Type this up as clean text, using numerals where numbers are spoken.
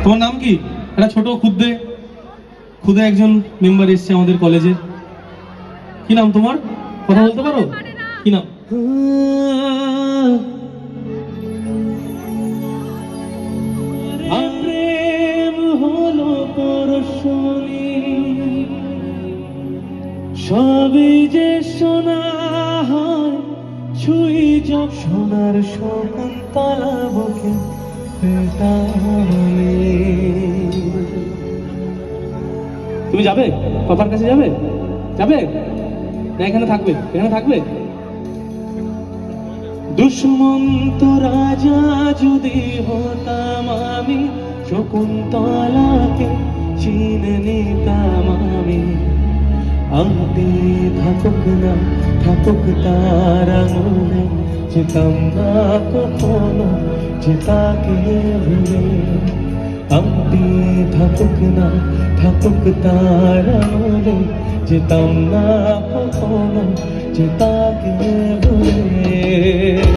তোমার নাম কি? একটা ছোট ক্ষুদে ক্ষুদে একজন মেম্বার এসছে আমাদের কলেজে। কি নাম তোমার? কথা বলতে পারো? কি নাম? প্রেম হলো পরশনি, সবই যে শোনা হয়, ছুঁই যখন সোনার শকুন্তলা বুকে পেটালে। তুমি যাবে? কথার কাছে যাবে? যাবে না? এখানে থাকবে? এখানে থাকবে? দুষ্মন্ত রাজা যদি হতাম আমি, শকুন্তলাকে চিনে নিতাম আমি। আংটি থাকুক তার আঙুলে, যেতাম না কখনো যে তাকে ভুলে। আংটি থাকুক তার আঙুলে, যেতাম না কখনো যে তাকে